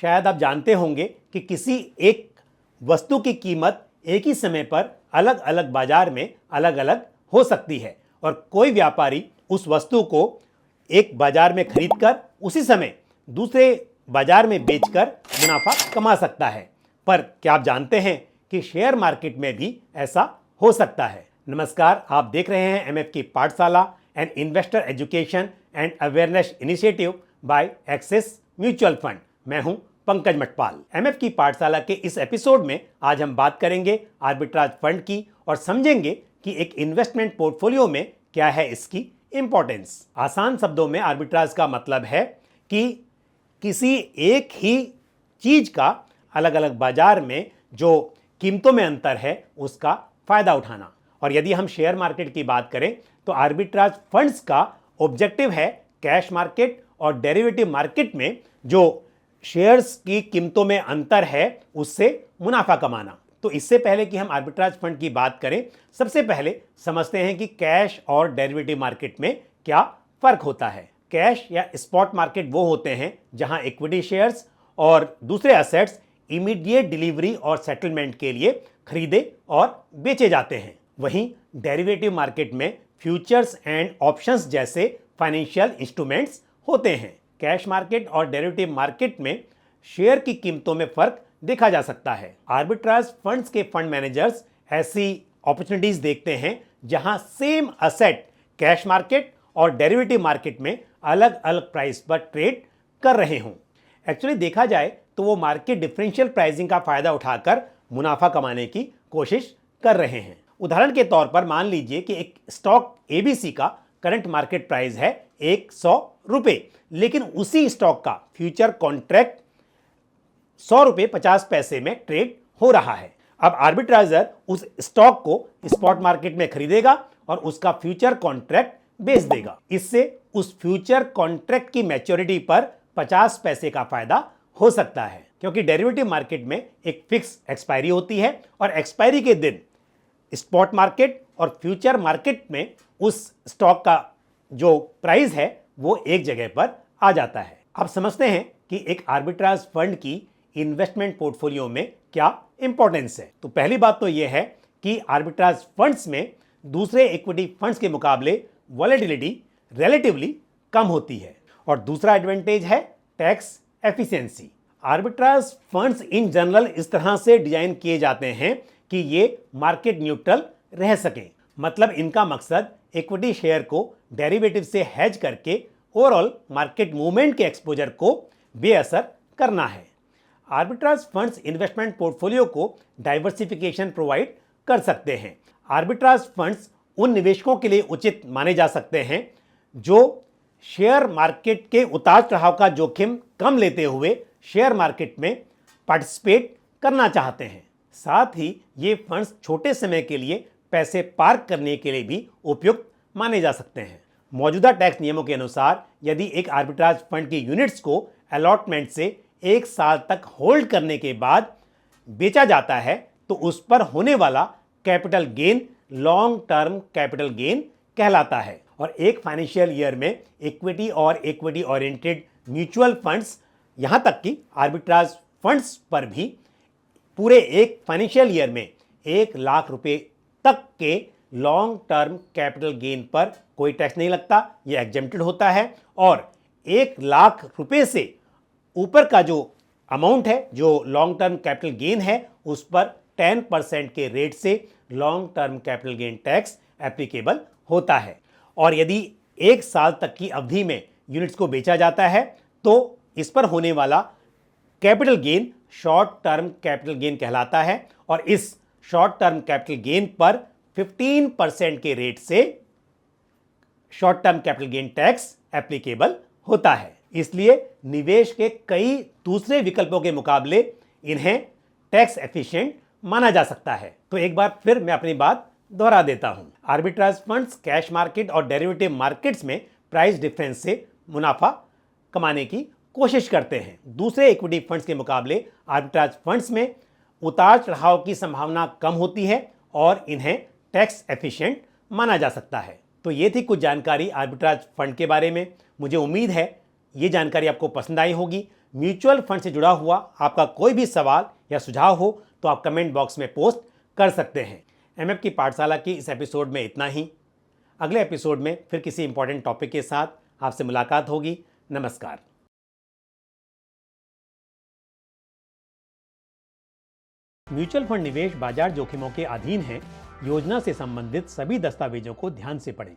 शायद आप जानते होंगे कि किसी एक वस्तु की कीमत एक ही समय पर अलग अलग बाजार में अलग अलग हो सकती है और कोई व्यापारी उस वस्तु को एक बाजार में खरीदकर उसी समय दूसरे बाजार में बेचकर मुनाफा कमा सकता है। पर क्या आप जानते हैं कि शेयर मार्केट में भी ऐसा हो सकता है? नमस्कार, आप देख रहे हैं एमएफ की पाठशाला and investor education and awareness initiative by Axis mutual fund. मैं हूं पंकज मटपाल। एमएफ की पाठशाला के इस एपिसोड में आज हम बात करेंगे आर्बिट्राज फंड की और समझेंगे कि एक इन्वेस्टमेंट पोर्टफोलियो में क्या है इसकी इंपॉर्टेंस। आसान शब्दों में आर्बिट्राज का मतलब है कि किसी एक ही चीज का अलग अलग बाजार में जो कीमतों में अंतर है उसका फायदा उठाना। और यदि हम शेयर मार्केट की बात करें तो आर्बिट्राज फंड्स का ऑब्जेक्टिव है कैश मार्केट और डेरिवेटिव मार्केट में जो शेयर्स की कीमतों में अंतर है उससे मुनाफा कमाना। तो इससे पहले कि हम आर्बिट्राज फंड की बात करें, सबसे पहले समझते हैं कि कैश और डेरिवेटिव मार्केट में क्या फर्क होता है। कैश या स्पॉट मार्केट वो होते हैं जहां इक्विटी शेयर्स और दूसरे असेट्स इमीडिएट डिलीवरी और सेटलमेंट के लिए खरीदे और बेचे जाते हैं। वहीं डेरिवेटिव मार्केट में फ्यूचर्स एंड ऑप्शंस जैसे फाइनेंशियल इंस्ट्रूमेंट्स होते हैं। कैश मार्केट और डेरिवेटिव मार्केट में शेयर की कीमतों में फर्क देखा जा सकता है। आर्बिट्राज फंड्स के फंड मैनेजर्स ऐसी अपॉर्चुनिटीज देखते हैं जहां सेम असेट कैश मार्केट और डेरिवेटिव मार्केट में अलग अलग प्राइस पर ट्रेड कर रहे हों। एक्चुअली देखा जाए तो वो मार्केट डिफरेंशियल प्राइसिंग का फायदा उठाकर मुनाफा कमाने की कोशिश कर रहे हैं। उदाहरण के तौर पर मान लीजिए कि एक स्टॉक एबीसी का करंट मार्केट प्राइस है 100 रुपये, लेकिन उसी स्टॉक का फ्यूचर कॉन्ट्रैक्ट 100 रुपये 50 पैसे में ट्रेड हो रहा है। अब आर्बिट्राइजर उस स्टॉक को स्पॉट मार्केट में खरीदेगा और उसका फ्यूचर कॉन्ट्रैक्ट बेच देगा। इससे उस फ्यूचर कॉन्ट्रैक्ट की मैच्योरिटी पर 50 पैसे का फायदा हो सकता है, क्योंकि डेरिवेटिव मार्केट में एक फिक्स एक्सपायरी होती है और एक्सपायरी के दिन स्पॉट मार्केट और फ्यूचर मार्केट में उस स्टॉक का जो प्राइस है वो एक जगह पर आ जाता है। अब समझते हैं कि एक आर्बिट्राज फंड की इन्वेस्टमेंट पोर्टफोलियो में क्या इंपॉर्टेंस है। तो पहली बात तो यह है कि आर्बिट्राज फंड्स में दूसरे इक्विटी फंड्स के मुकाबले वॉलेटिलिटी रिलेटिवली कम होती है और दूसरा एडवांटेज है tax efficiency. Arbitrage funds in general इस तरह से डिजाइन किए जाते हैं कि ये मार्केट न्यूट्रल रह सकें। मतलब इनका मकसद इक्विटी शेयर को डेरिवेटिव से हेज करके ओवरऑल मार्केट मूवमेंट के एक्सपोजर को बेअसर करना है। आर्बिट्राज फंड्स इन्वेस्टमेंट पोर्टफोलियो को डाइवर्सिफिकेशन प्रोवाइड कर सकते हैं। आर्बिट्राज फंड्स उन निवेशकों के लिए उचित माने जा सकते हैं जो शेयर मार्केट के उतार चढ़ाव का जोखिम कम लेते हुए शेयर मार्केट में पार्टिसिपेट करना चाहते हैं। साथ ही ये फंड्स छोटे समय के लिए पैसे पार्क करने के लिए भी उपयुक्त माने जा सकते हैं। मौजूदा टैक्स नियमों के अनुसार यदि एक आर्बिट्राज फंड की यूनिट्स को अलॉटमेंट से 1 साल तक होल्ड करने के बाद बेचा जाता है तो उस पर होने वाला capital gain long term capital gain कहलाता है। और एक फाइनेंशियल ईयर में इक्विटी और इक्विटी ओरिएंटेड म्यूचुअल फंड्स, यहां तक कि आर्बिट्राज फंड्स पर भी पूरे एक फाइनेंशियल ईयर में 1 लाख रुपए तक के लॉन्ग टर्म कैपिटल गेन पर कोई टैक्स नहीं लगता, यह एग्जेम्प्टेड होता है। और 1 लाख रुपए से ऊपर का जो अमाउंट है, जो लॉन्ग टर्म कैपिटल गेन है, उस पर 10% के रेट से long term capital gain tax applicable होता है। और यदि 1 साल तक की अवधि में यूनिट्स को बेचा जाता है तो इस पर होने वाला capital gain short term capital gain कहलाता है और इस शॉर्ट टर्म कैपिटल गेन पर 15% के रेट से short term capital gain tax applicable होता है। इसलिए निवेश के कई दूसरे विकल्पों के मुकाबले इन्हें टैक्स एफिशिएंट माना जा सकता है। तो एक बार फिर मैं अपनी बात दोहरा देता हूं। आर्बिट्राज फंड्स कैश मार्केट और डेरिवेटिव मार्केट्स में प्राइस डिफरेंस से मुनाफा कमाने की कोशिश करते हैं। दूसरे इक्विटी फंड्स के मुकाबले आर्बिट्राज फंड्स में उतार चढ़ाव की संभावना कम होती है और इन्हें टैक्स एफिशिएंट माना जा सकता है। तो ये थी कुछ जानकारी आर्बिट्राज फंड के बारे में। मुझे उम्मीद है ये जानकारी आपको पसंद आई होगी। म्यूचुअल फंड से जुड़ा हुआ आपका कोई भी सवाल या सुझाव हो तो आप कमेंट बॉक्स में पोस्ट कर सकते हैं। एमएफ की पाठशाला की इस एपिसोड में इतना ही। अगले एपिसोड में फिर किसी इंपॉर्टेंट टॉपिक के साथ आपसे मुलाकात होगी। नमस्कार। म्यूचुअल फंड निवेश बाजार जोखिमों के अधीन है। योजना से संबंधित सभी दस्तावेजों को ध्यान से पढ़ें।